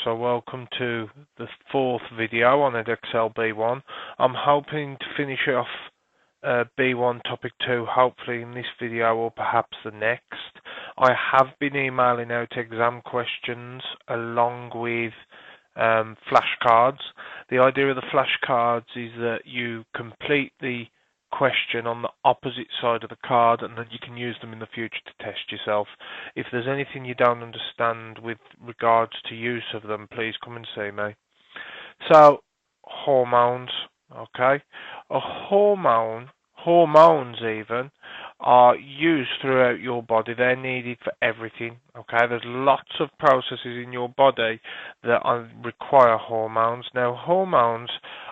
so welcome to the fourth video on EdExcel B1. I'm hoping to finish off B1 topic 2 hopefully in this video or perhaps the next. I have been emailing out exam questions along with flashcards. The idea of the flashcards is that you complete the question on the opposite side of the card and then you can use them in the future to test yourself. If there's anything you don't understand with regards to use of them, please come and see me. So, hormones, okay? Hormones even, are used throughout your body. They're needed for everything, okay? There's lots of processes in your body that require hormones. Now, hormones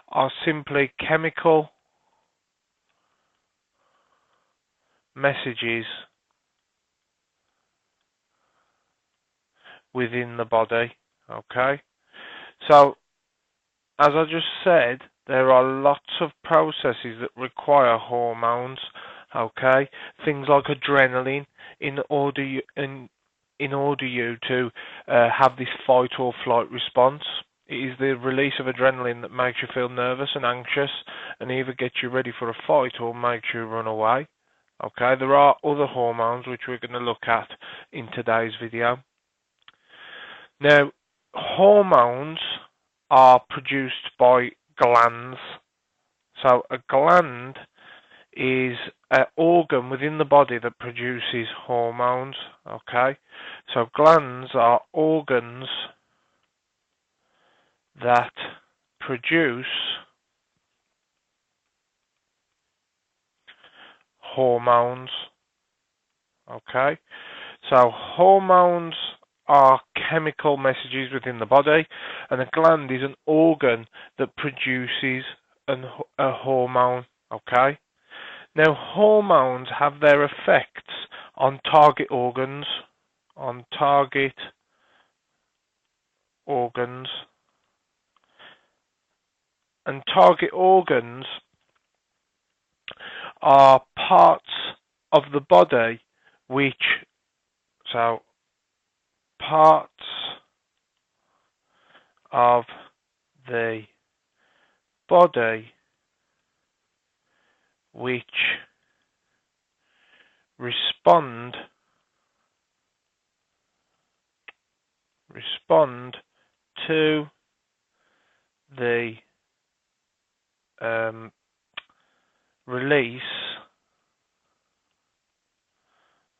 are simply chemical messages within the body, okay? So, as I just said, there are lots of processes that require hormones, okay? Things like adrenaline in order you to have this fight or flight response. It is the release of adrenaline that makes you feel nervous and anxious and either gets you ready for a fight or makes you run away. Okay, there are other hormones which we're going to look at in today's video. Now, hormones are produced by glands. So a gland is an organ within the body that produces hormones. Okay, so glands are organs that produce hormones. Okay, so hormones are chemical messages within the body, and a gland is an organ that produces a hormone. Okay, now hormones have their effects on target organs, and target organs are parts of the body parts of the body which respond to the release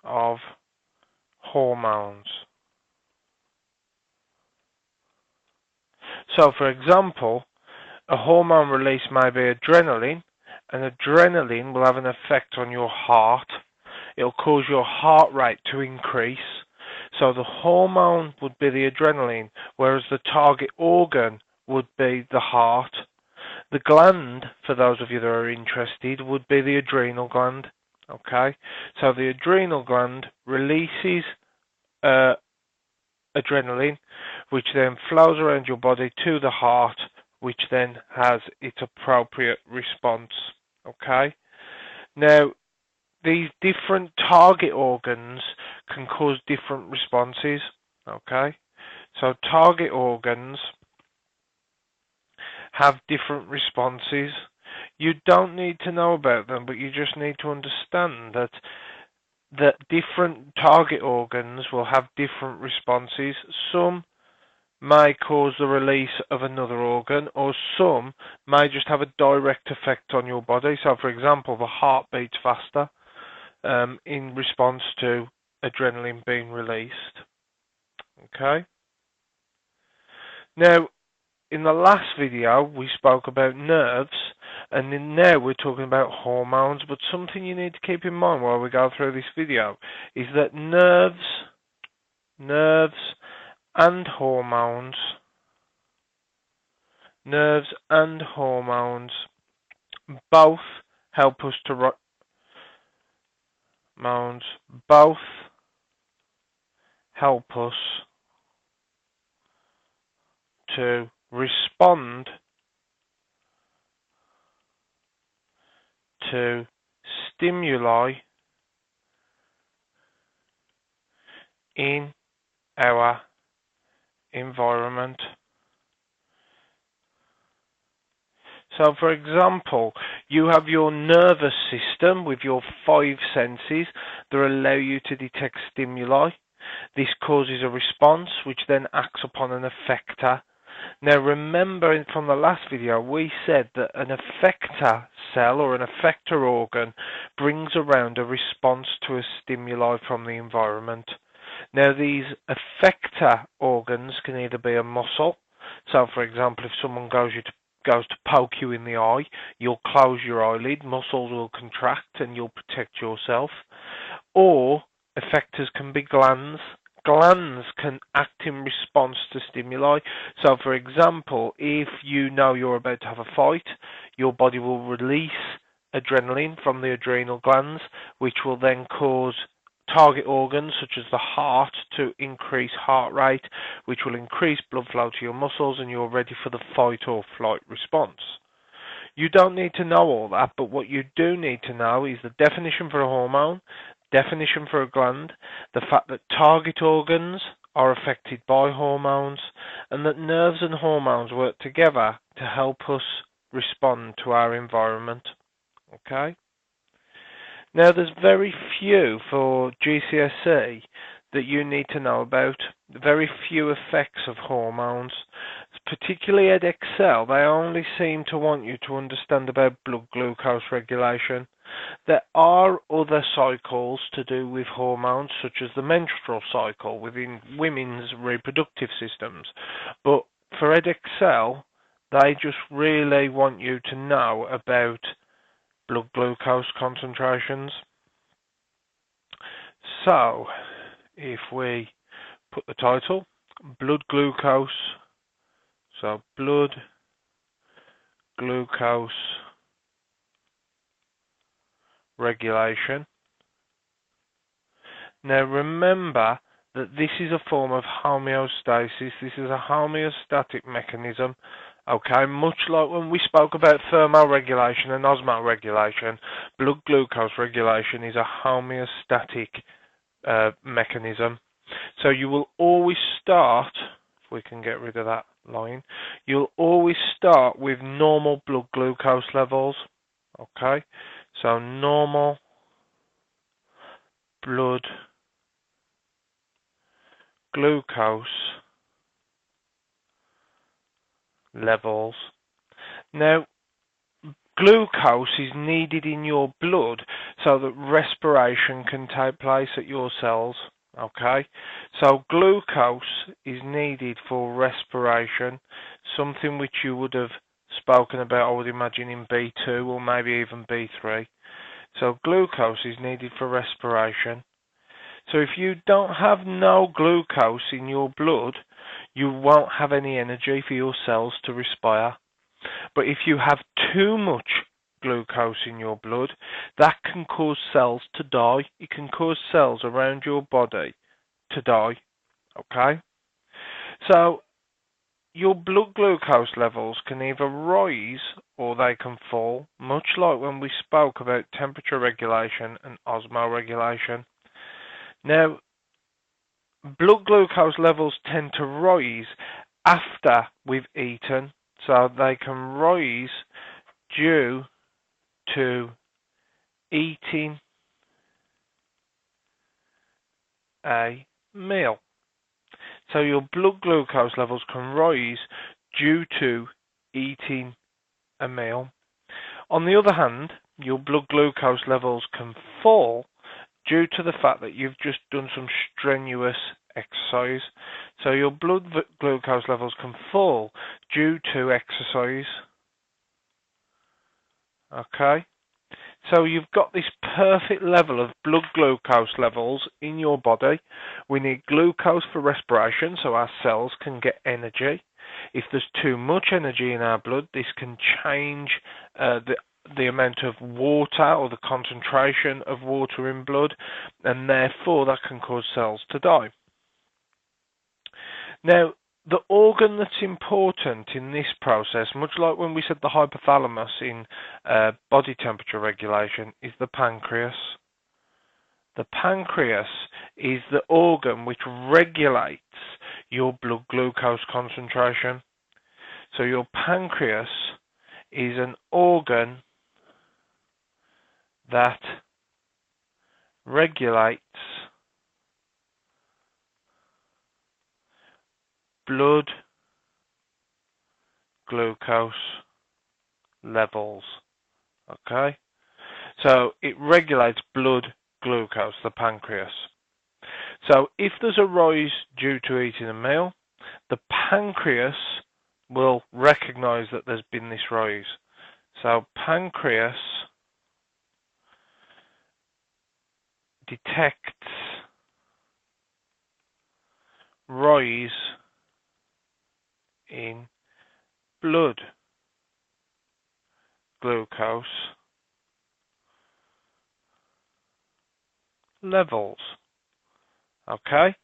of hormones. So, for example, a hormone release may be adrenaline, and adrenaline will have an effect on your heart. It'll cause your heart rate to increase. So the hormone would be the adrenaline, whereas the target organ would be the heart. The gland, for those of you that are interested, would be the adrenal gland. Okay, so the adrenal gland releases adrenaline, which then flows around your body to the heart, which then has its appropriate response. Okay, now these different target organs can cause different responses. Okay, so target organs have different responses. You don't need to know about them, but you just need to understand that different target organs will have different responses. Some may cause the release of another organ, or some may just have a direct effect on your body. So, for example, the heart beats faster in response to adrenaline being released. Okay. Now, in the last video, we spoke about nerves, and now we're talking about hormones. But something you need to keep in mind while we go through this video is that nerves and hormones both help us to respond to stimuli in our environment. So, for example, you have your nervous system with your 5 senses that allow you to detect stimuli. This causes a response which then acts upon an effector. Now remember from the last video we said that an effector cell or an effector organ brings around a response to a stimuli from the environment. Now these effector organs can either be a muscle, so for example if someone goes to poke you in the eye, you'll close your eyelid, muscles will contract and you'll protect yourself. Or effectors can be glands. Glands can act in response to stimuli. So for example, if you know you're about to have a fight, your body will release adrenaline from the adrenal glands, which will then cause target organs such as the heart to increase heart rate, which will increase blood flow to your muscles and you're ready for the fight or flight response. You don't need to know all that, but what you do need to know is the definition for a hormone, definition for a gland, the fact that target organs are affected by hormones, and that nerves and hormones work together to help us respond to our environment. Okay? Now there's very few for GCSE that you need to know about, very few effects of hormones. Particularly EdExcel, they only seem to want you to understand about blood glucose regulation. There are other cycles to do with hormones, such as the menstrual cycle within women's reproductive systems, but for EdExcel, they just really want you to know about blood glucose concentrations. So, if we put the title, blood glucose, so blood glucose regulation. Now remember that this is a form of homeostasis. This is a homeostatic mechanism. Okay, much like when we spoke about thermoregulation and osmoregulation, blood glucose regulation is a homeostatic mechanism. So you will always start, if we can get rid of that line, you'll always start with normal blood glucose levels. Okay, so normal blood glucose levels. Now, glucose is needed in your blood so that respiration can take place at your cells. Okay, so glucose is needed for respiration, something which you would have spoken about, I would imagine, in B2 or maybe even B3. So glucose is needed for respiration. So if you don't have no glucose in your blood, you won't have any energy for your cells to respire. But if you have too much glucose in your blood, that can cause cells to die. It can cause cells around your body to die. Okay? So your blood glucose levels can either rise or they can fall, much like when we spoke about temperature regulation and osmoregulation. Now, blood glucose levels tend to rise after we've eaten, so they can rise due to eating a meal. So your blood glucose levels can rise due to eating a meal. On the other hand, your blood glucose levels can fall due to the fact that you've just done some strenuous exercise. So your blood glucose levels can fall due to exercise. Okay? So you've got this perfect level of blood glucose levels in your body. We need glucose for respiration so our cells can get energy. If there's too much energy in our blood, this can change the amount of water or the concentration of water in blood, and therefore that can cause cells to die. Now, the organ that's important in this process, much like when we said the hypothalamus in body temperature regulation, is the pancreas. The pancreas is the organ which regulates your blood glucose concentration. So your pancreas is an organ that regulates blood glucose levels. Okay? So it regulates blood glucose, the pancreas. So if there's a rise due to eating a meal, the pancreas will recognize that there's been this rise. So pancreas detects rise in blood glucose levels. Okay?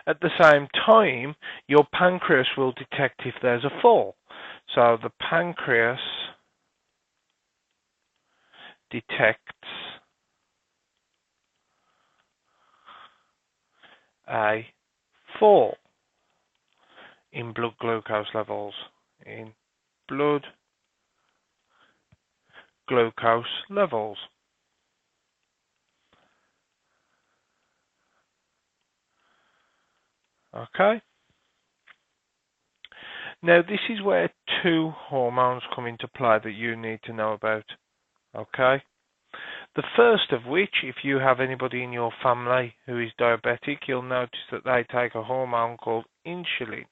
At the same time, your pancreas will detect if there's a fall. So the pancreas detects a fall in blood glucose levels, in blood glucose levels. Okay? Now this is where two hormones come into play that you need to know about. Okay? The first of which, if you have anybody in your family who is diabetic, you'll notice that they take a hormone called insulin.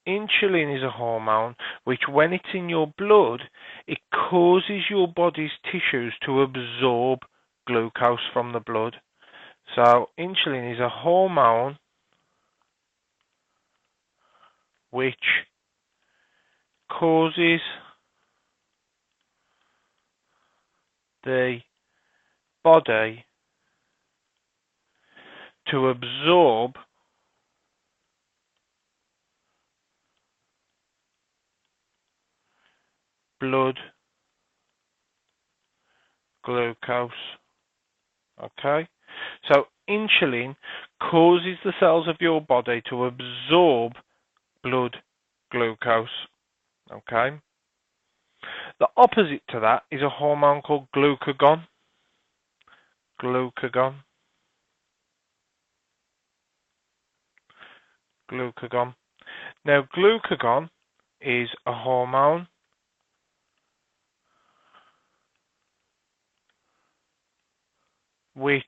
Insulin is a hormone which, when it's in your blood, it causes your body's tissues to absorb glucose from the blood. So insulin is a hormone which causes the body to absorb blood glucose. Okay? So insulin causes the cells of your body to absorb blood glucose. Okay? The opposite to that is a hormone called glucagon. Glucagon. Glucagon. Now, glucagon is a hormone which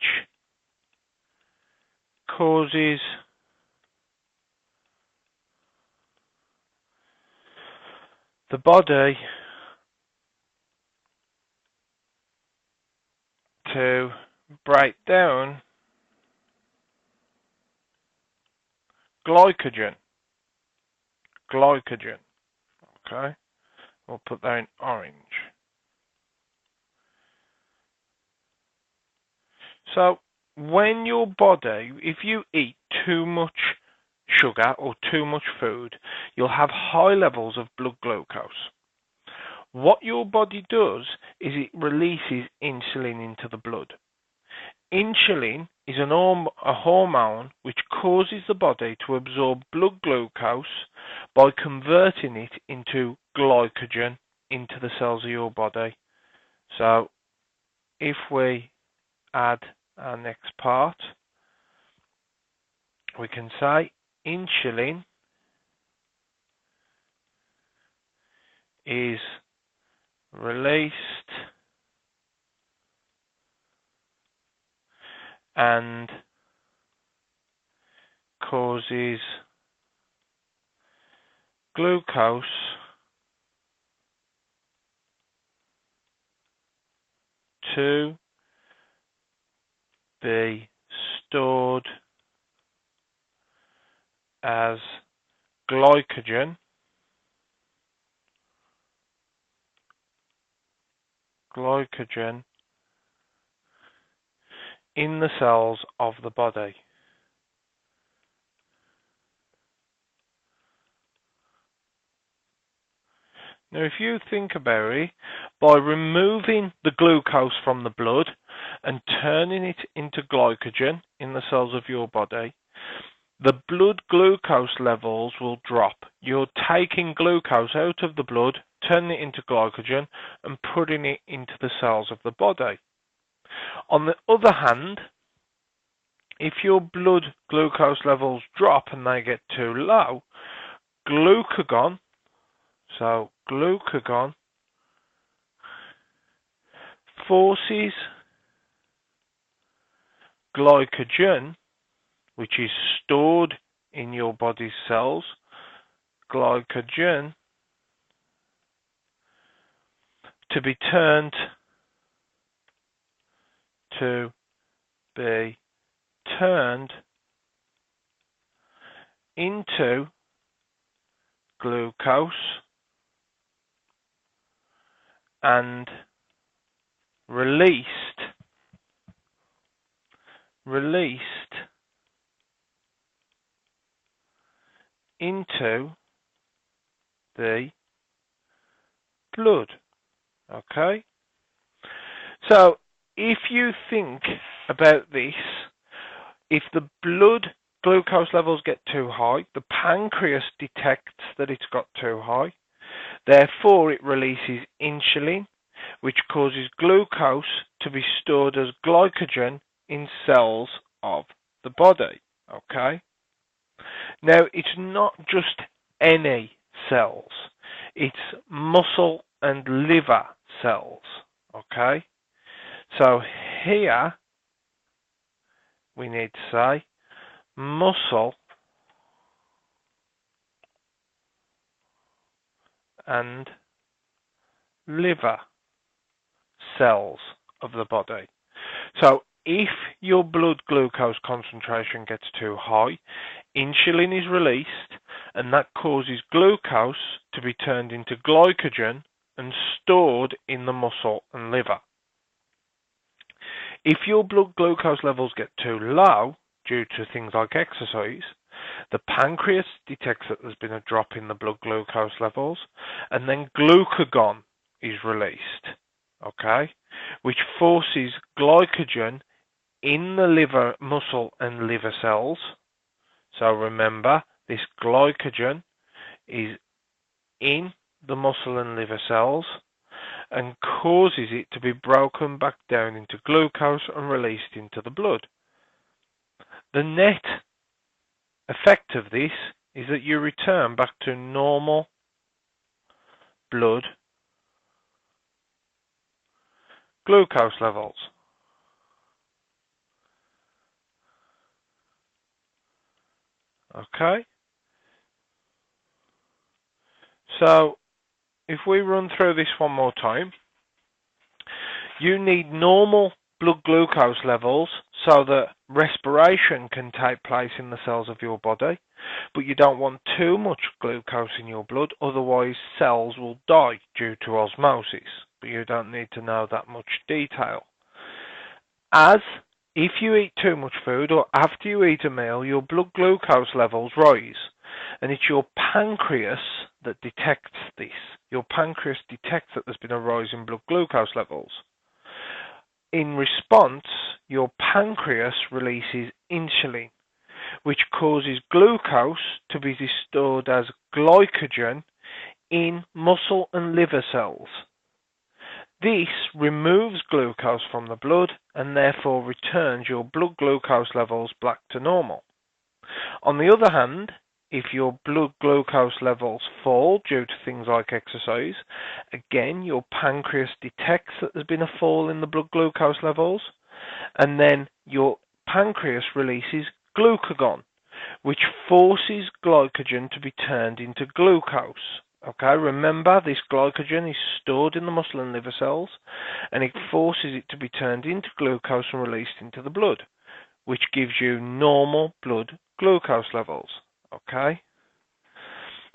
causes the body to break down glycogen. Glycogen. Okay? We'll put that in orange. So, when your body, if you eat too much sugar or too much food, you'll have high levels of blood glucose. What your body does is it releases insulin into the blood. Insulin is a hormone which causes the body to absorb blood glucose by converting it into glycogen into the cells of your body. So, if we add our next part, we can say insulin is released and causes glucose to be stored as glycogen in the cells of the body. Now, if you think about it, by removing the glucose from the blood and turning it into glycogen in the cells of your body, the blood glucose levels will drop. You're taking glucose out of the blood, turning it into glycogen, and putting it into the cells of the body. On the other hand, if your blood glucose levels drop and they get too low, glucagon, so glucagon forces glycogen, which is stored in your body's cells, glycogen to be turned into glucose and released into the blood. Okay? So, if you think about this, if the blood glucose levels get too high, the pancreas detects that it's got too high, therefore it releases insulin, which causes glucose to be stored as glycogen in cells of the body. Okay? Now, it's not just any cells, it's muscle and liver cells. Okay? So here we need to say muscle and liver cells of the body. So if your blood glucose concentration gets too high, insulin is released, and that causes glucose to be turned into glycogen and stored in the muscle and liver. If your blood glucose levels get too low due to things like exercise, the pancreas detects that there's been a drop in the blood glucose levels, and then glucagon is released, okay, which forces glycogen in the liver, muscle and liver cells. So remember, this glycogen is in the muscle and liver cells and causes it to be broken back down into glucose and released into the blood. The net effect of this is that you return back to normal blood glucose levels. Okay? So, if we run through this one more time, you need normal blood glucose levels so that respiration can take place in the cells of your body, but you don't want too much glucose in your blood, otherwise cells will die due to osmosis, but you don't need to know that much detail. As if you eat too much food or after you eat a meal, your blood glucose levels rise, and it's your pancreas that detects this. Your pancreas detects that there's been a rise in blood glucose levels. In response, your pancreas releases insulin, which causes glucose to be stored as glycogen in muscle and liver cells. This removes glucose from the blood and therefore returns your blood glucose levels back to normal. On the other hand, if your blood glucose levels fall due to things like exercise, again your pancreas detects that there's been a fall in the blood glucose levels, and then your pancreas releases glucagon, which forces glycogen to be turned into glucose. Okay, remember this glycogen is stored in the muscle and liver cells, and it forces it to be turned into glucose and released into the blood, which gives you normal blood glucose levels. Okay,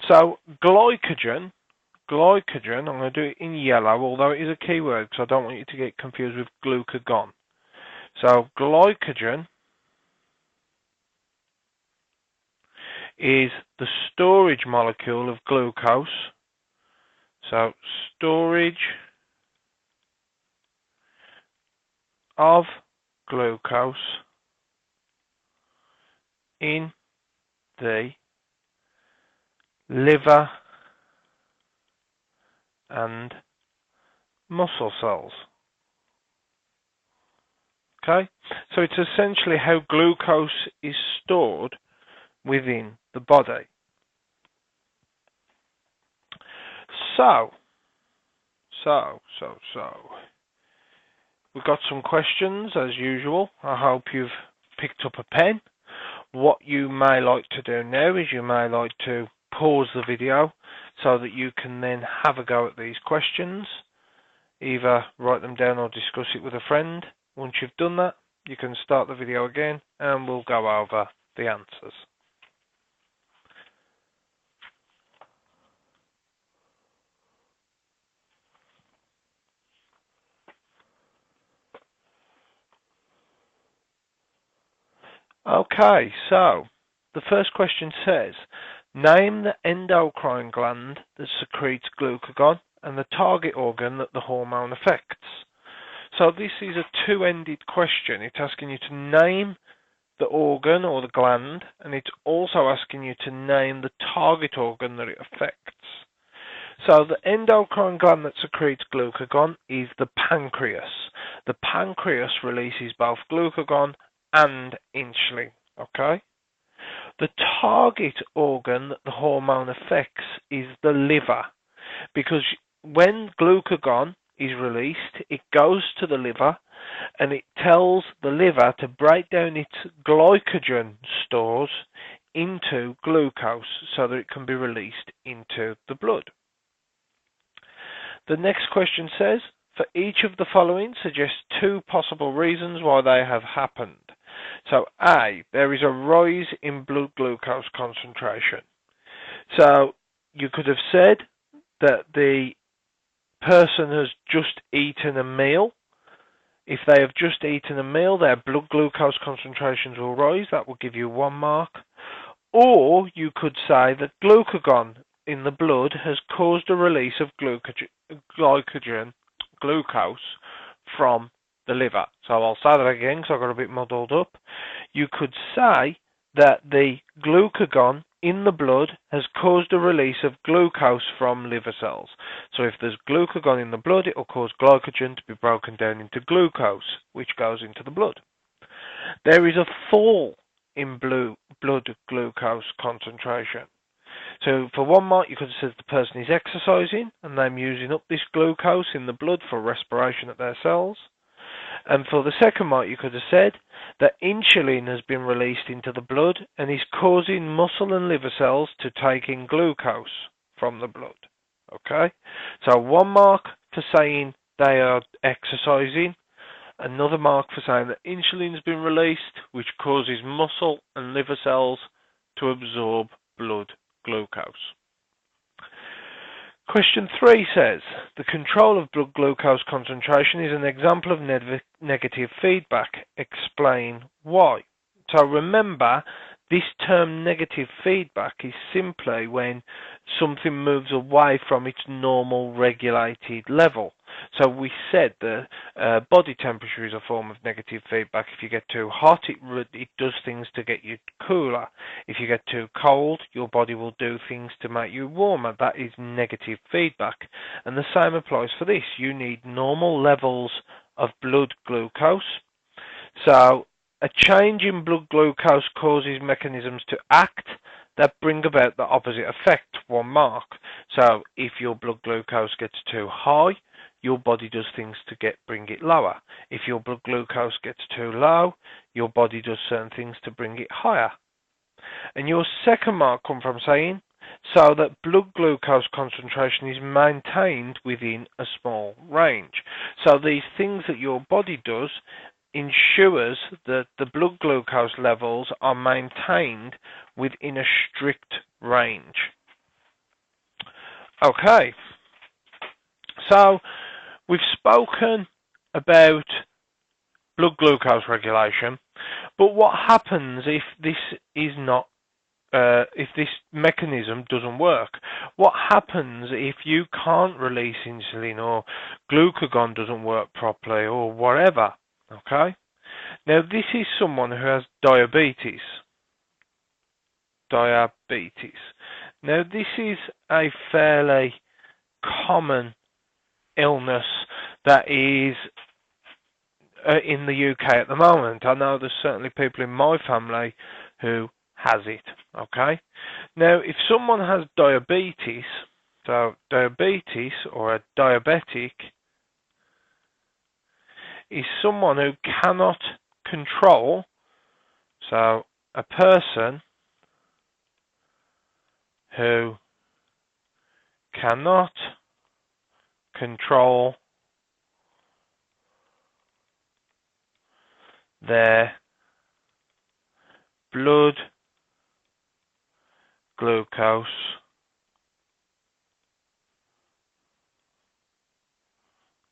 so glycogen, I'm going to do it in yellow, although it is a key word because I don't want you to get confused with glucagon. So glycogen is the storage molecule of glucose. So storage of glucose in the liver and muscle cells. Okay, so it's essentially how glucose is stored within the body. So, we've got some questions as usual. I hope you've picked up a pen. What you may like to do now is you may like to pause the video so that you can then have a go at these questions. Either write them down or discuss it with a friend. Once you've done that, you can start the video again and we'll go over the answers. Okay, so the first question says, name the endocrine gland that secretes glucagon and the target organ that the hormone affects. So this is a two-ended question. It's asking you to name the organ or the gland, and it's also asking you to name the target organ that it affects. So the endocrine gland that secretes glucagon is the pancreas. The pancreas releases both glucagon and insulin, okay? The target organ that the hormone affects is the liver, because when glucagon is released, it goes to the liver and it tells the liver to break down its glycogen stores into glucose so that it can be released into the blood. The next question says, for each of the following, suggest two possible reasons why they have happened. So A, there is a rise in blood glucose concentration. So you could have said that the person has just eaten a meal. If they have just eaten a meal, their blood glucose concentrations will rise. That will give you 1 mark. Or you could say that glucagon in the blood has caused a release of glucose from the liver. So I'll say that again because I got a bit muddled up. You could say that the glucagon in the blood has caused a release of glucose from liver cells. So if there's glucagon in the blood, it will cause glycogen to be broken down into glucose, which goes into the blood. There is a fall in blood glucose concentration. So for 1 mark, you could have said the person is exercising and they're using up this glucose in the blood for respiration at their cells. And for the second mark, you could have said that insulin has been released into the blood and is causing muscle and liver cells to take in glucose from the blood. Okay? So 1 mark for saying they are exercising, another mark for saying that insulin has been released, which causes muscle and liver cells to absorb blood glucose. Question 3 says, the control of blood glucose concentration is an example of negative feedback. Explain why. So remember, this term negative feedback is simply when something moves away from its normal regulated level. So we said that body temperature is a form of negative feedback. If you get too hot, it does things to get you cooler. If you get too cold, your body will do things to make you warmer. That is negative feedback. And the same applies for this. You need normal levels of blood glucose. So a change in blood glucose causes mechanisms to act that bring about the opposite effect. 1 mark. So if your blood glucose gets too high, your body does things to bring it lower. If your blood glucose gets too low, your body does certain things to bring it higher. And your second mark comes from saying, so that blood glucose concentration is maintained within a small range. So these things that your body does ensures that the blood glucose levels are maintained within a strict range. Okay, so we've spoken about blood glucose regulation, but what happens if this is not if this mechanism doesn't work? What happens if you can't release insulin or glucagon doesn't work properly or whatever? Okay. Now this is someone who has diabetes. diabetes. Now, this is a fairly common illness that is in the UK at the moment. I know there's certainly people in my family who has it. Okay. Now, if someone has diabetes, so diabetes or a diabetic is someone who cannot control, so a person who cannot control their blood glucose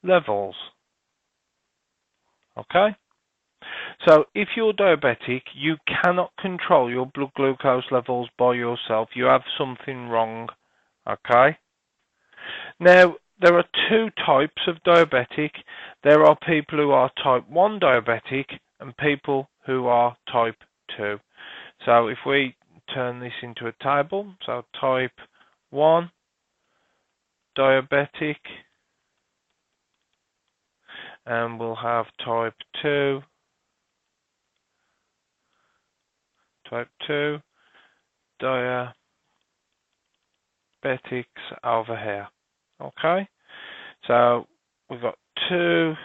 levels. Okay? So if you're diabetic, you cannot control your blood glucose levels by yourself. You have something wrong. Okay? Now, there are two types of diabetic. There are people who are type 1 diabetic and people who are type 2. So if we turn this into a table, so type 1 diabetic, and we'll have type 2 diabetics over here. Okay, so we've got two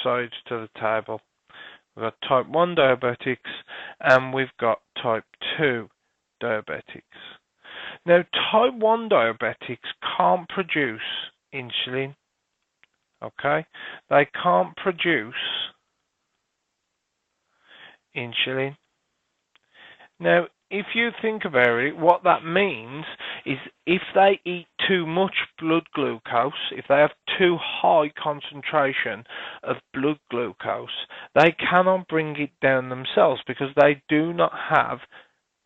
sides to the table. We've got type 1 diabetics and we've got type 2 diabetics. Now, type 1 diabetics can't produce insulin. Okay, they can't produce insulin. Now, if you think about it, what that means is if they eat too much blood glucose, if they have too high concentration of blood glucose, they cannot bring it down themselves because they do not have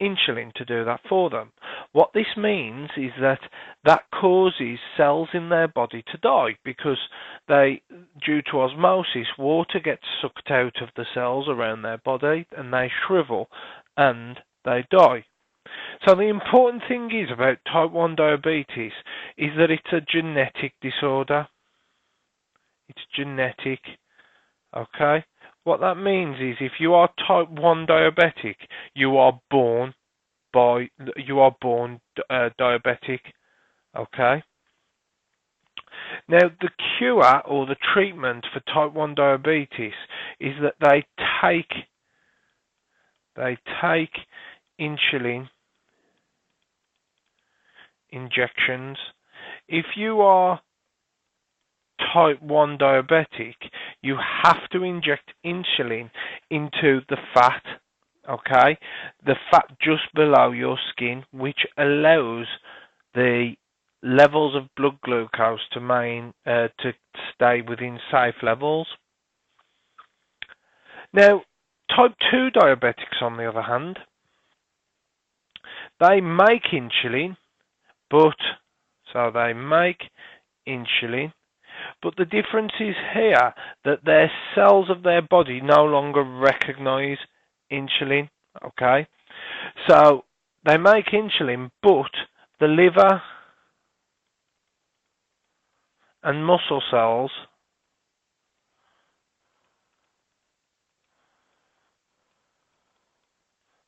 insulin to do that for them. What this means is that causes cells in their body to die because due to osmosis, water gets sucked out of the cells around their body and they shrivel and they die. So the important thing is about type 1 diabetes is that it's a genetic disorder. It's genetic. Okay? What that means is if you are type 1 diabetic, you are born diabetic. Okay? Now, the cure or the treatment for type 1 diabetes is that they take insulin injections. If you are type 1 diabetic, you have to inject insulin into the fat, okay? The fat just below your skin, which allows the levels of blood glucose to stay within safe levels. Now, type 2 diabetics, on the other hand, they make insulin, but the difference is here that their cells of their body no longer recognize insulin. Okay, so they make insulin, but the liver and muscle cells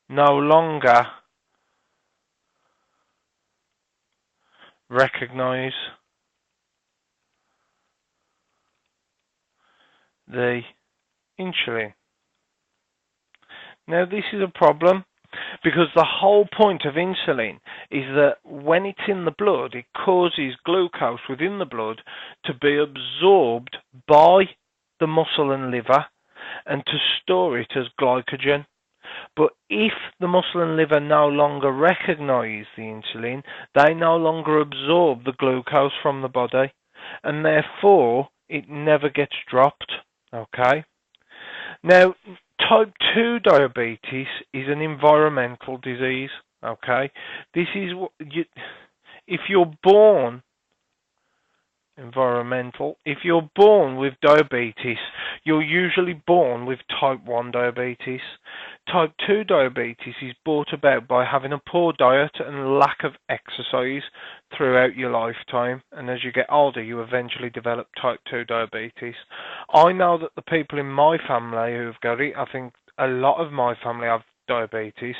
no longer recognize the insulin. Now, this is a problem because the whole point of insulin is that when it's in the blood, it causes glucose within the blood to be absorbed by the muscle and liver and to store it as glycogen. But if the muscle and liver no longer recognize the insulin, they no longer absorb the glucose from the body, and therefore it never gets dropped. Okay? Now, type 2 diabetes is an environmental disease. Okay? This is what if you're born environmental. If you're born with diabetes, you're usually born with type 1 diabetes. Type 2 diabetes is brought about by having a poor diet and lack of exercise throughout your lifetime, and as you get older you eventually develop type 2 diabetes. I know that the people in my family who've got it, I think a lot of my family have diabetes,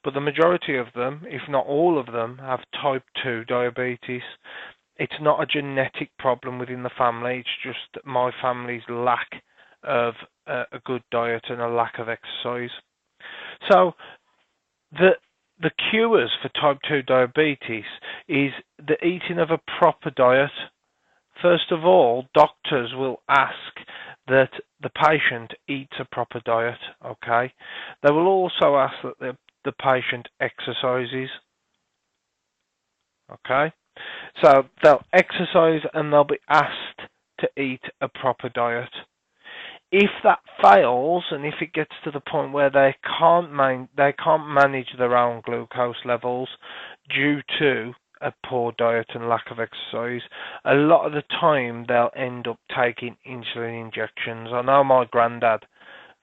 but the majority of them, if not all of them, have type 2 diabetes. It's not a genetic problem within the family, it's just my family's lack of a good diet and a lack of exercise. So the cures for type 2 diabetes is the eating of a proper diet. First of all, doctors will ask that the patient eats a proper diet, okay? They will also ask that the patient exercises, okay? So they'll exercise and they'll be asked to eat a proper diet. If that fails, and if it gets to the point where they can't manage their own glucose levels due to a poor diet and lack of exercise, a lot of the time they'll end up taking insulin injections. I know my granddad,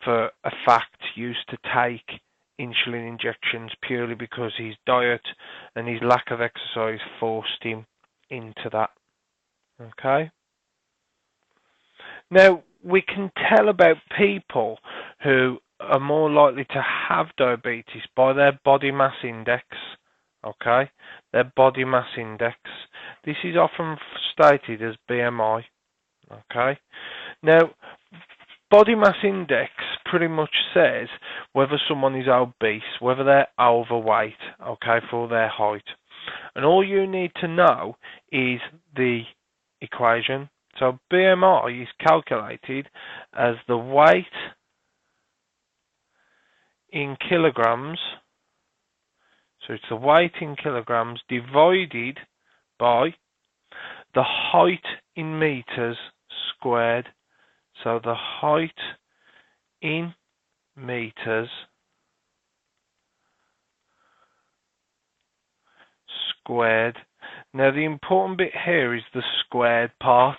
for a fact, used to take insulin injections purely because his diet and his lack of exercise forced him into that. Okay? Now, we can tell about people who are more likely to have diabetes by their body mass index. Okay? Their body mass index. This is often stated as BMI. Okay? Now, body mass index pretty much says whether someone is obese, whether they're overweight, okay, for their height. And all you need to know is the equation. So BMI is calculated as the weight in kilograms. So it's the weight in kilograms divided by the height in meters squared. So the height in meters squared. Now the important bit here is the squared part.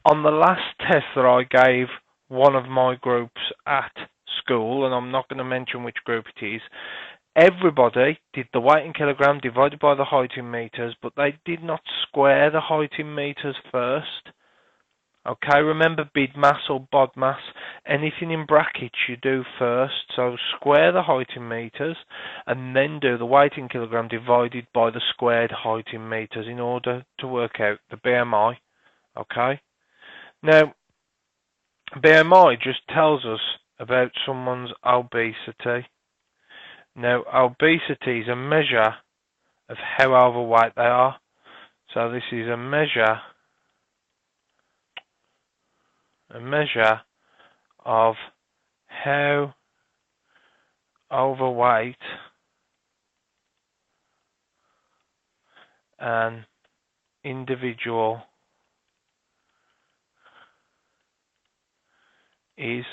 On the last test that I gave one of my groups at school, and I'm not going to mention which group it is, everybody did the weight in kilogram divided by the height in meters, but they did not square the height in meters first. Okay, remember bid mass or bod mass, anything in brackets you do first, so square the height in meters and then do the weight in kilogram divided by the squared height in meters in order to work out the BMI. Okay, now BMI just tells us about someone's obesity. Now obesity is a measure of how overweight they are, so this is a measure of how overweight an individual is.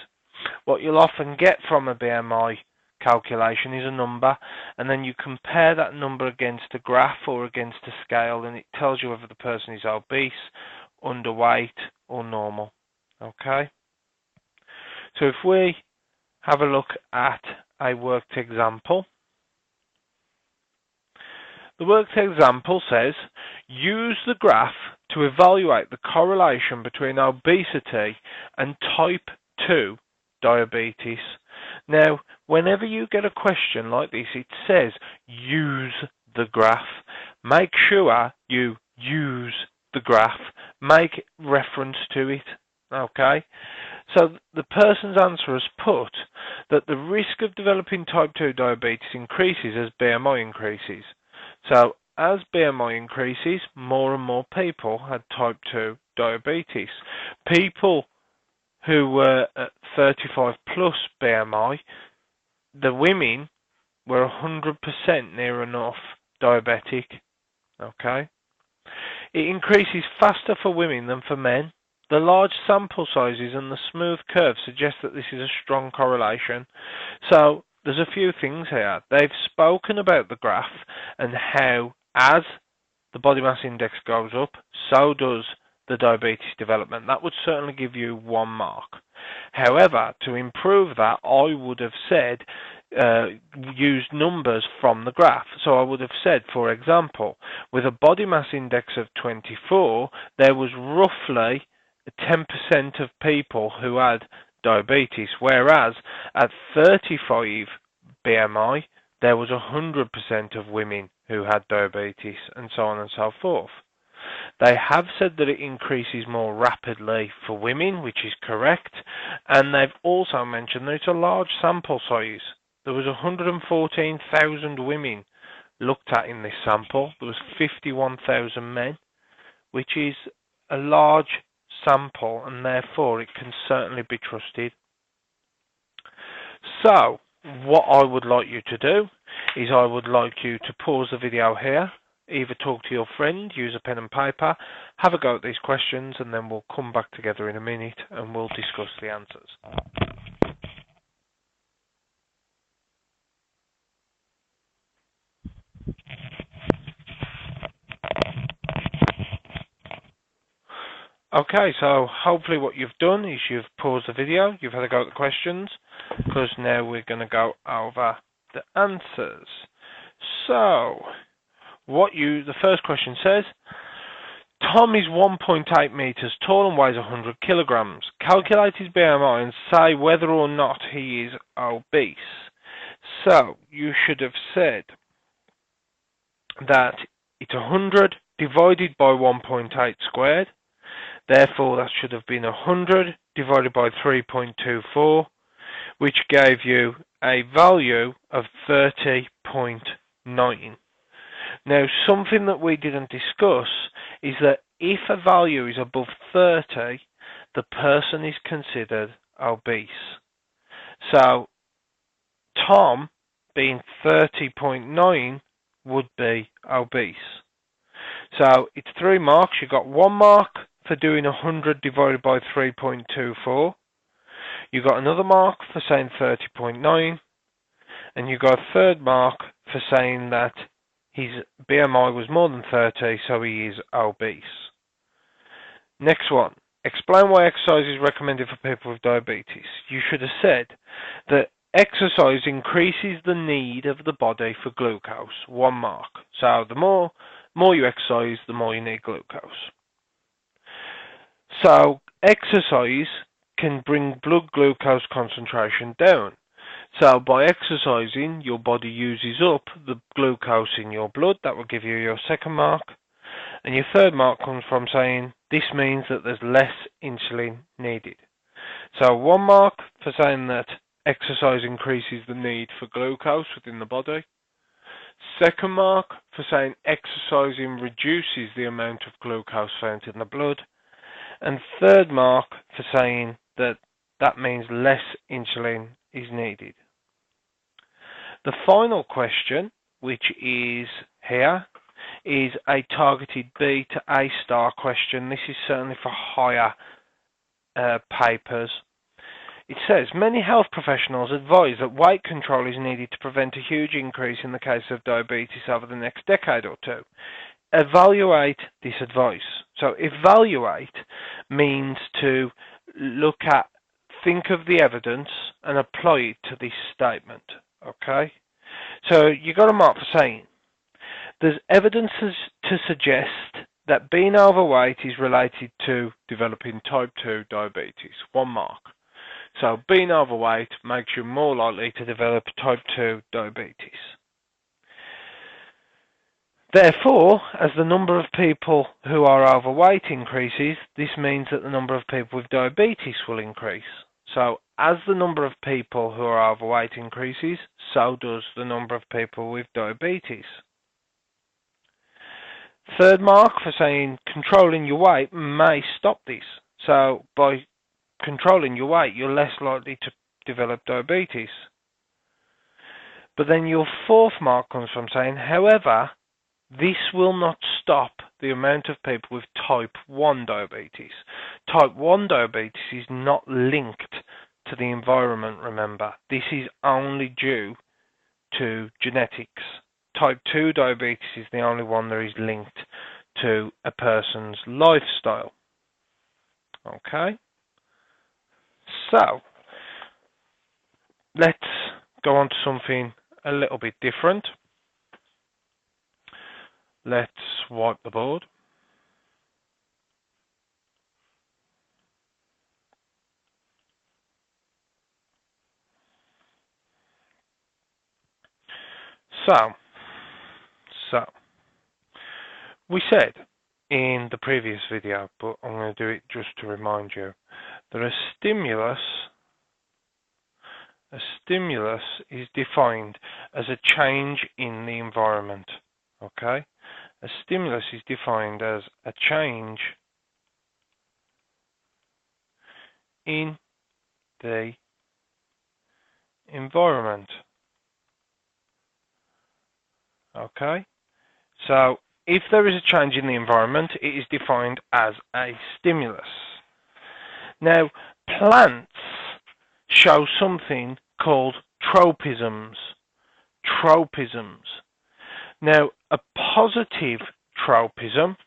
What you'll often get from a BMI calculation is a number, and then you compare that number against a graph or against a scale, and it tells you whether the person is obese, underweight, or normal. Okay, so if we have a look at a worked example, the worked example says use the graph to evaluate the correlation between obesity and type 2 diabetes. Now, whenever you get a question like this, it says use the graph. Make sure you use the graph. Make reference to it. Okay, so the person's answer has put that the risk of developing type 2 diabetes increases as BMI increases. So as BMI increases, more and more people had type 2 diabetes. People who were at 35 plus BMI, the women were 100% near enough diabetic. Okay, it increases faster for women than for men. The large sample sizes and the smooth curve suggest that this is a strong correlation. So there's a few things here. They've spoken about the graph and how as the body mass index goes up, so does the diabetes development. That would certainly give you 1 mark. However, to improve that, I would have said use numbers from the graph. So I would have said, for example, with a body mass index of 24, there was roughly 10% of people who had diabetes, whereas at 35 BMI, there was 100% of women who had diabetes, and so on and so forth. They have said that it increases more rapidly for women, which is correct, and they've also mentioned that it's a large sample size. There was 114,000 women looked at in this sample. There was 51,000 men, which is a large sample, and therefore it can certainly be trusted. So, what I would like you to do is I would like you to pause the video here, either talk to your friend, use a pen and paper, have a go at these questions, and then we'll come back together in a minute and we'll discuss the answers. Okay, so hopefully what you've done is you've paused the video, you've had a go at the questions, because now we're going to go over the answers. So, the first question says, Tom is 1.8 meters tall and weighs 100 kilograms. Calculate his BMI and say whether or not he is obese. So, you should have said that it's 100 divided by 1.8 squared. Therefore, that should have been 100 divided by 3.24, which gave you a value of 30.9. Now, something that we didn't discuss is that if a value is above 30, the person is considered obese. So, Tom, being 30.9, would be obese. So, it's 3 marks. You got 1 mark for doing 100 divided by 3.24. You got another mark for saying 30.9, and you got a third mark for saying that his BMI was more than 30, so he is obese. Next one. Explain why exercise is recommended for people with diabetes. You should have said that exercise increases the need of the body for glucose. 1 mark. So the more you exercise, the more you need glucose. So exercise can bring blood glucose concentration down. So by exercising, your body uses up the glucose in your blood. That will give you your second mark. And your third mark comes from saying this means that there's less insulin needed. So 1 mark for saying that exercise increases the need for glucose within the body. Second mark for saying exercising reduces the amount of glucose found in the blood. And third mark for saying that means less insulin is needed. The final question, which is here, is a targeted B to A star question. This is certainly for higher papers. It says, many health professionals advise that weight control is needed to prevent a huge increase in the case of diabetes over the next decade or two. Evaluate this advice. So evaluate means to look at, think of the evidence and apply it to this statement. Okay? So you got a mark for saying there's evidence to suggest that being overweight is related to developing type 2 diabetes. 1 mark. So being overweight makes you more likely to develop type 2 diabetes. Therefore, as the number of people who are overweight increases, this means that the number of people with diabetes will increase. So, as the number of people who are overweight increases, so does the number of people with diabetes. Third mark for saying controlling your weight may stop this. So, by controlling your weight, you're less likely to develop diabetes. But then your fourth mark comes from saying, however, this will not stop the amount of people with type 1 diabetes. Type 1 diabetes is not linked to the environment, remember. This is only due to genetics. Type 2 diabetes is the only one that is linked to a person's lifestyle. Okay? So, let's go on to something a little bit different. Let's wipe the board. So we said in the previous video, but I'm going to do it just to remind you, that a stimulus is defined as a change in the environment. Okay? A stimulus is defined as a change in the environment. Okay? So, if there is a change in the environment, it is defined as a stimulus. Now, plants show something called tropisms. Tropisms. Now, a positive tropism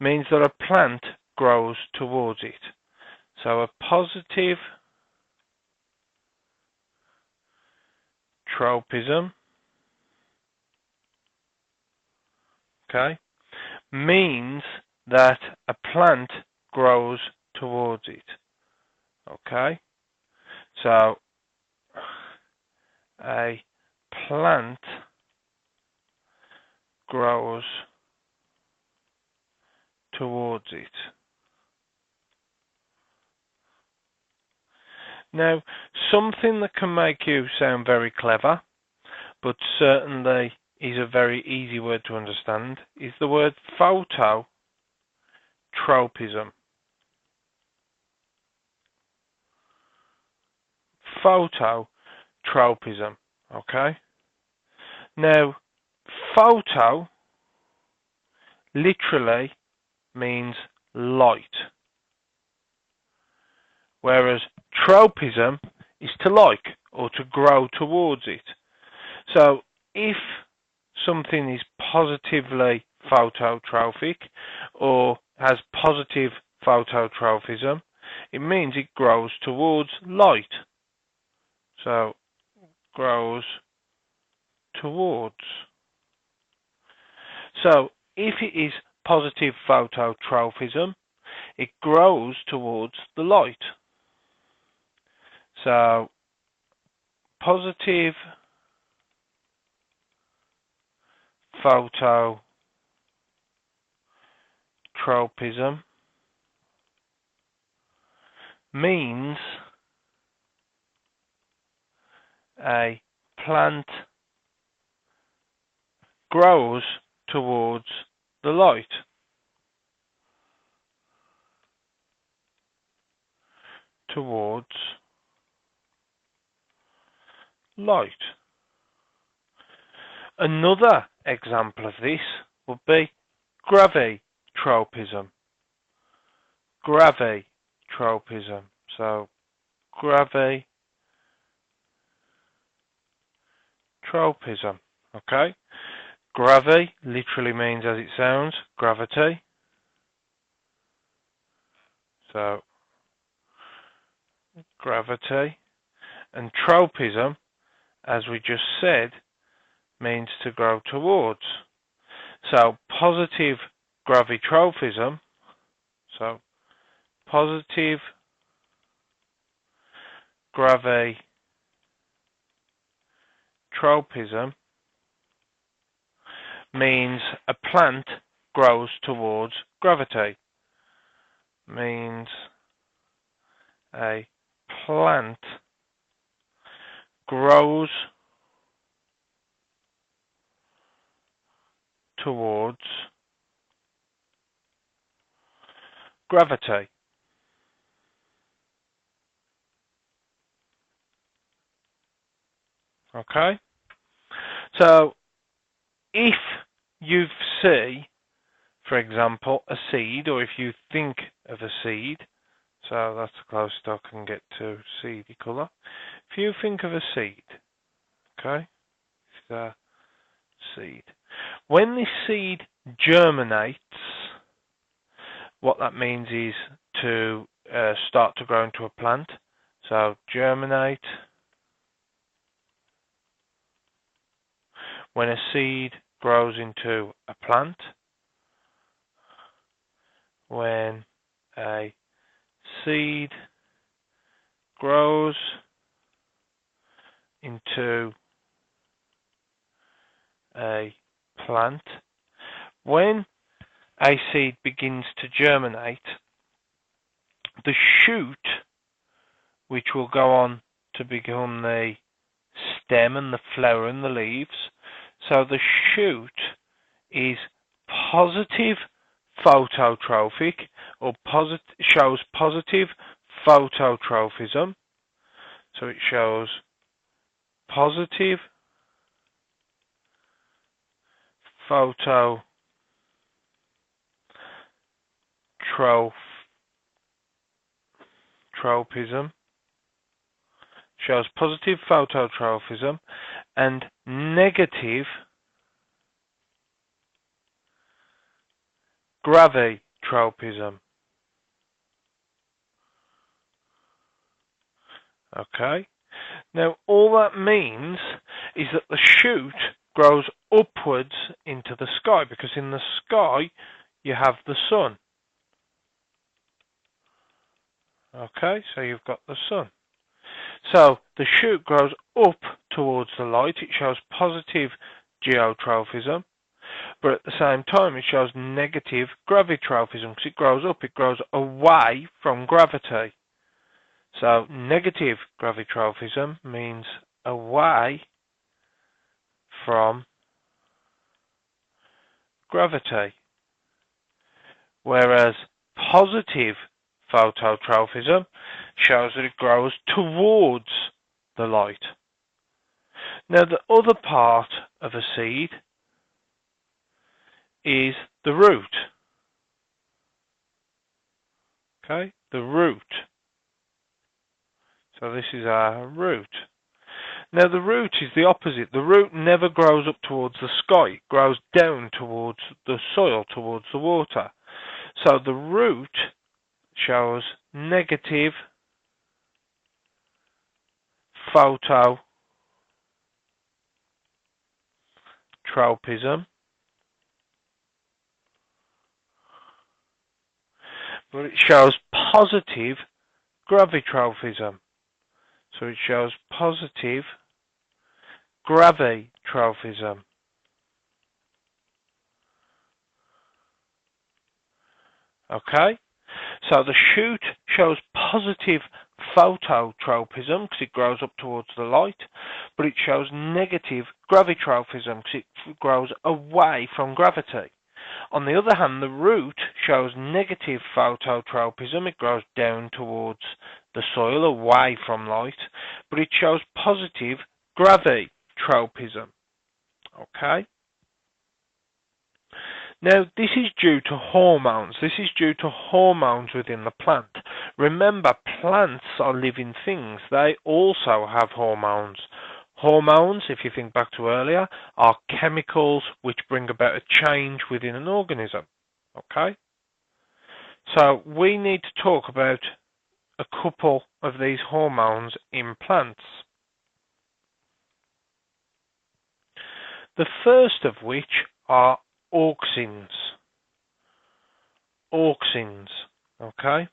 means that a plant grows towards it. So, a positive tropism, okay, means that a plant grows towards it. Okay, so a plant grows towards it. Now, something that can make you sound very clever, but certainly is a very easy word to understand, is the word phototropism. Phototropism, okay? Now, photo literally means light, whereas tropism is to like or to grow towards it. So, if something is positively phototrophic or has positive phototropism, it means it grows towards light. So, grows towards. So, if it is positive phototropism, it grows towards the light. So, positive phototropism means a plant grows towards the light. Towards light. Another example of this would be gravitropism. Gravitropism. So, gravitropism. Okay? Gravi literally means, as it sounds, gravity. So, gravity. And tropism, as we just said, means to grow towards. So, positive gravitropism, so positive gravitropism means a plant grows towards gravity. Means a plant grows towards gravity. Okay? So, if you see, for example, a seed, or if you think of a seed, so that's the closest I can get to seedy colour. If you think of a seed, okay, it's a seed. When this seed germinates, what that means is to start to grow into a plant. So germinate, when a seed grows into a plant, when a seed grows into a plant. When a seed begins to germinate, the shoot, which will go on to become the stem and the flower and the leaves, so the shoot is positive phototrophic, or shows positive phototrophism. So it shows positive phototropism, shows positive phototrophism, and negative gravitropism. Okay, now all that means is that the shoot grows upwards into the sky, because in the sky you have the sun. Okay, so you've got the sun. So the shoot grows up towards the light. It shows positive geotrophism, but at the same time it shows negative gravitrophism, because it grows up, it grows away from gravity. So negative gravitrophism means away from gravity, whereas positive phototrophism shows that it grows towards the light. Now the other part of a seed is the root. Okay, the root. So this is our root. Now the root is the opposite. The root never grows up towards the sky. It grows down towards the soil, towards the water. So the root shows negative phototropism, but it shows positive gravitrophism. So it shows positive gravitrophism. Okay, so the shoot shows positive phototropism because it grows up towards the light, but it shows negative gravitrophism because it grows away from gravity. On the other hand, the root shows negative phototropism. It grows down towards the soil, away from light, but it shows positive gravitropism. Okay? Now, this is due to hormones. This is due to hormones within the plant. Remember, plants are living things. They also have hormones. Hormones, if you think back to earlier, are chemicals which bring about a change within an organism. Okay? So we need to talk about a couple of these hormones in plants. The first of which are auxins. Auxins. Okay?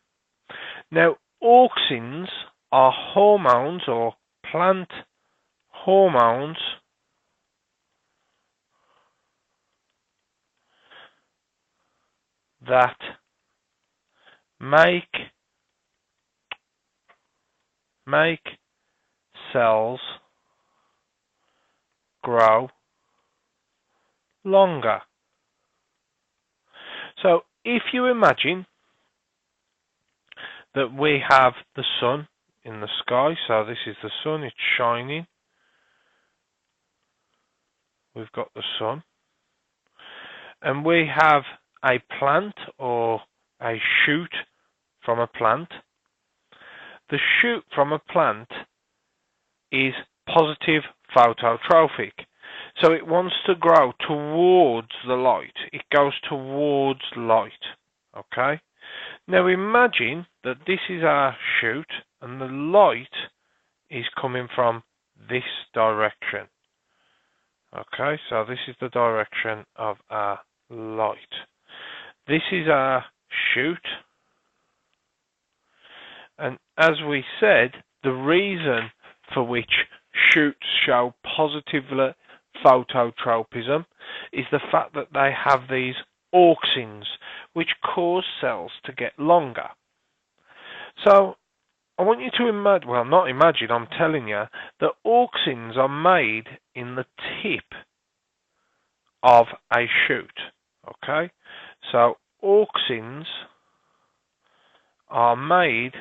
Now, auxins are hormones or plant hormones that make cells grow longer. So if you imagine that we have the sun in the sky, so this is the sun, it's shining. We've got the sun. And we have a plant or a shoot from a plant. The shoot from a plant is positive phototrophic. So it wants to grow towards the light. It goes towards light. Okay? Now imagine that this is our shoot and the light is coming from this direction. Okay, so this is the direction of our light. This is our shoot, and as we said, the reason for which shoots show positive phototropism is the fact that they have these auxins which cause cells to get longer. So I want you to imagine, well, not imagine, I'm telling you, that auxins are made in the tip of a shoot. Okay, so auxins are made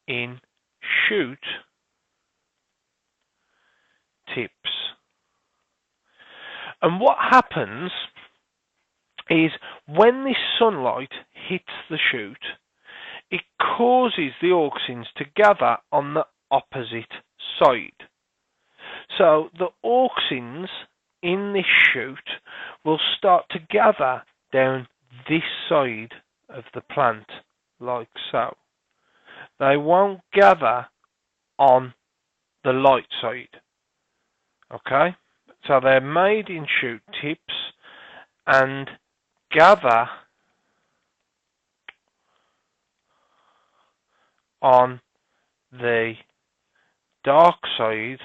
in shoot tips. And what happens is when this sunlight hits the shoot, it causes the auxins to gather on the opposite side. So the auxins in this shoot will start to gather down this side of the plant, like so. They won't gather on the light side. Okay? So they're made in shoot tips and gather on the dark side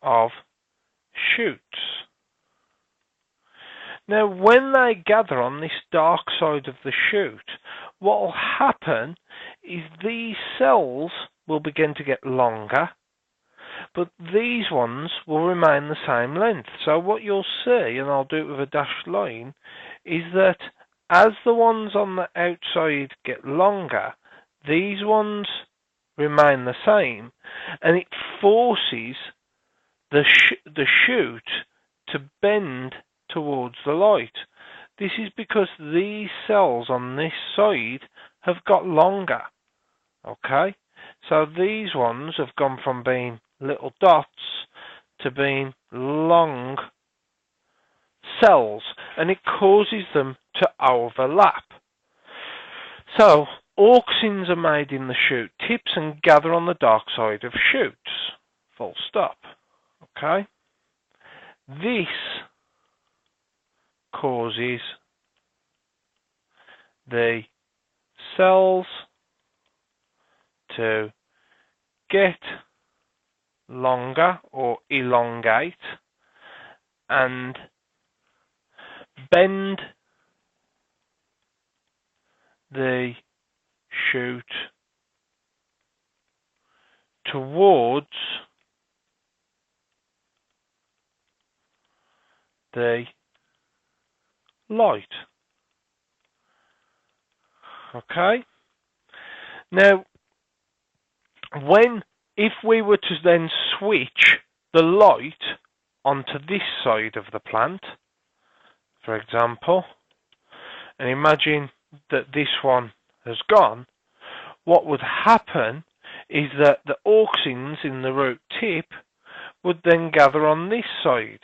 of shoots. Now, when they gather on this dark side of the shoot, what will happen is these cells will begin to get longer, but these ones will remain the same length. So what you'll see, and I'll do it with a dashed line, is that as the ones on the outside get longer, these ones remain the same, and it forces the shoot to bend towards the light. This is because these cells on this side have got longer. Okay, so these ones have gone from being little dots to being long cells, and it causes them to overlap. So auxins are made in the shoot tips and gather on the dark side of shoots. Full stop. Okay, this causes the cells to get longer or elongate and bend the shoot towards the light. Okay? Now, if we were to then switch the light onto this side of the plant, for example, and imagine that this one has gone, what would happen is that the auxins in the root tip would then gather on this side.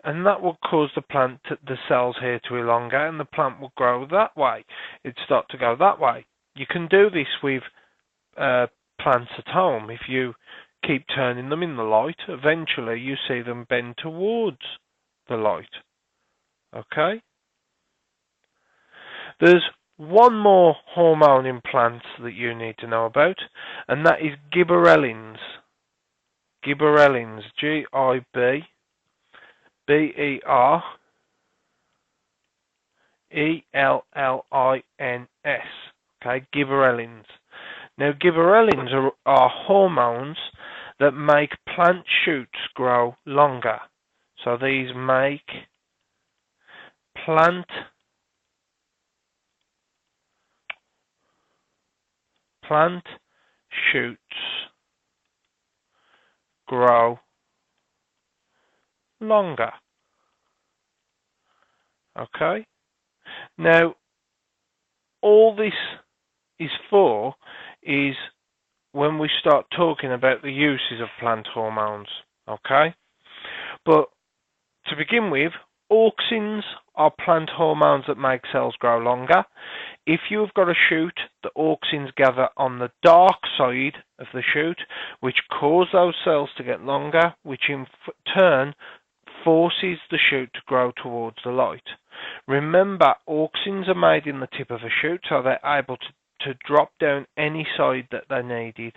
And that will cause the cells here to elongate, and the plant will grow that way. It'd start to go that way. You can do this with plants at home. If you keep turning them in the light, eventually you see them bend towards the light. Okay? There's one more hormone in plants that you need to know about, and that is gibberellins. Gibberellins, G-I-B-B-E-R-E-L-L-I-N-S. Okay, gibberellins. Now, gibberellins are hormones that make plant shoots grow longer. So these make plant shoots grow longer. Okay? Now, all this is for is when we start talking about the uses of plant hormones. Okay? But to begin with, auxins are plant hormones that make cells grow longer. If you've got a shoot, the auxins gather on the dark side of the shoot, which cause those cells to get longer, which in turn forces the shoot to grow towards the light. Remember, auxins are made in the tip of a shoot, so they're able to drop down any side that they needed.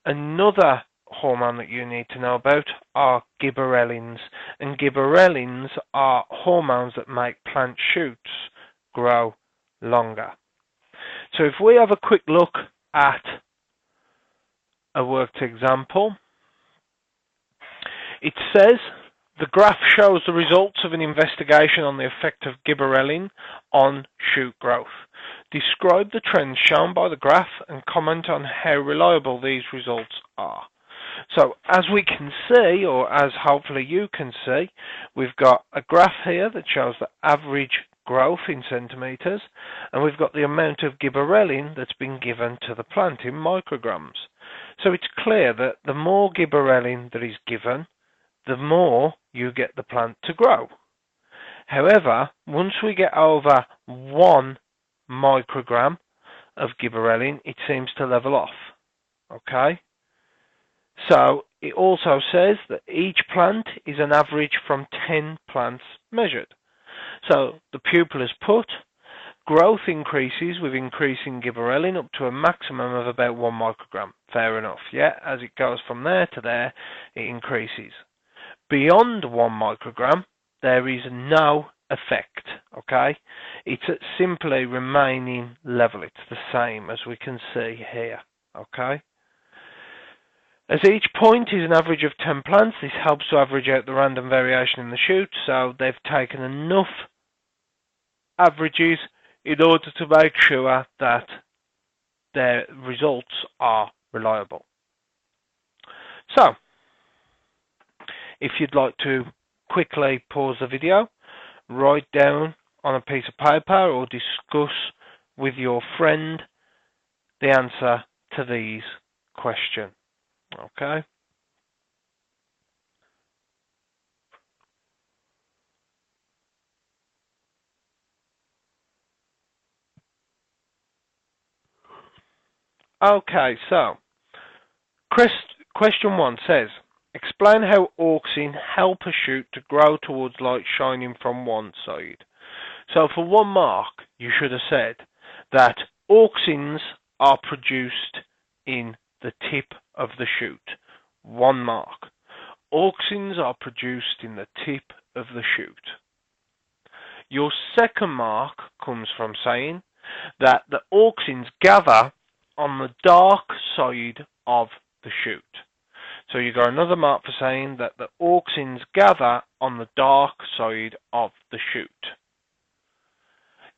Another hormone that you need to know about are gibberellins, and gibberellins are hormones that make plant shoots grow longer. So if we have a quick look at a worked example, it says the graph shows the results of an investigation on the effect of gibberellin on shoot growth. Describe the trends shown by the graph and comment on how reliable these results are. So as we can see, or as hopefully you can see, we've got a graph here that shows the average growth in centimetres, and we've got the amount of gibberellin that's been given to the plant in micrograms. So it's clear that the more gibberellin that is given, the more you get the plant to grow. However, once we get over 1 microgram of gibberellin, it seems to level off. Okay? So it also says that each plant is an average from 10 plants measured. So the pupil is put, growth increases with increasing gibberellin up to a maximum of about 1 microgram. Fair enough, yeah? As it goes from there to there, it increases. Beyond 1 microgram, there is no effect, okay? It's simply remaining level. It's the same as we can see here, okay? As each point is an average of 10 plants, this helps to average out the random variation in the shoot, so they've taken enough averages in order to make sure that their results are reliable. So, if you'd like to quickly pause the video, write down on a piece of paper or discuss with your friend the answer to these questions. Okay? Okay, so question 1 says, explain how auxins help a shoot to grow towards light shining from one side. So for 1 mark, you should have said that auxins are produced in the tip of the shoot. 1 mark. Auxins are produced in the tip of the shoot. Your second mark comes from saying that the auxins gather on the dark side of the shoot. So you got another mark for saying that the auxins gather on the dark side of the shoot.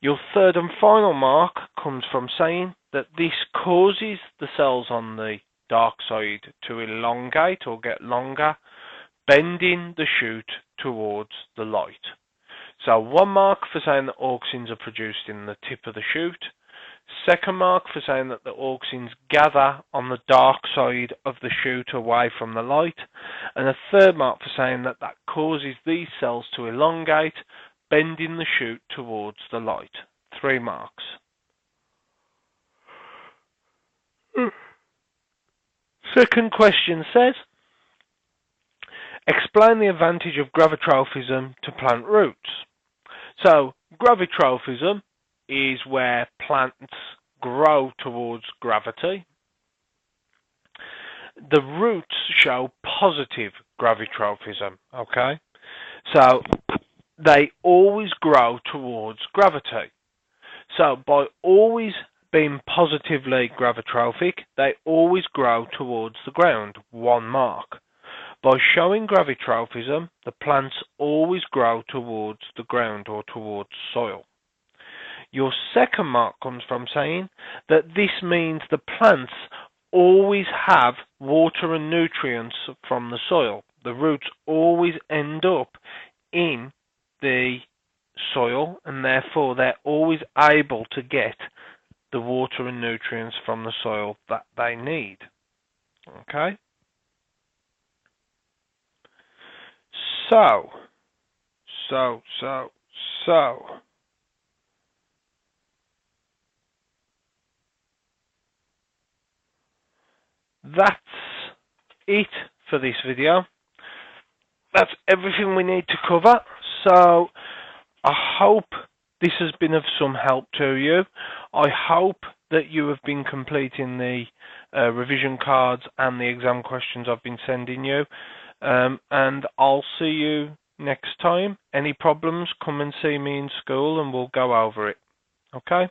Your third and final mark comes from saying that this causes the cells on the dark side to elongate or get longer, bending the shoot towards the light. So 1 mark for saying that auxins are produced in the tip of the shoot. Second mark for saying that the auxins gather on the dark side of the shoot away from the light. And a third mark for saying that that causes these cells to elongate, bending the shoot towards the light. 3 marks. Second question says, explain the advantage of gravitrophism to plant roots. So, gravitrophism is where plants grow towards gravity. The roots show positive gravitrophism, okay? So, they always grow towards gravity. So, by always being positively gravitrophic, they always grow towards the ground. 1 mark. By showing gravitrophism, the plants always grow towards the ground or towards soil. Your second mark comes from saying that this means the plants always have water and nutrients from the soil. The roots always end up in the soil, and therefore they're always able to get the water and nutrients from the soil that they need. Okay? So, that's it for this video. That's everything we need to cover. So, I hope this has been of some help to you. I hope that you have been completing the revision cards and the exam questions I've been sending you. And I'll see you next time. Any problems, come and see me in school and we'll go over it. Okay?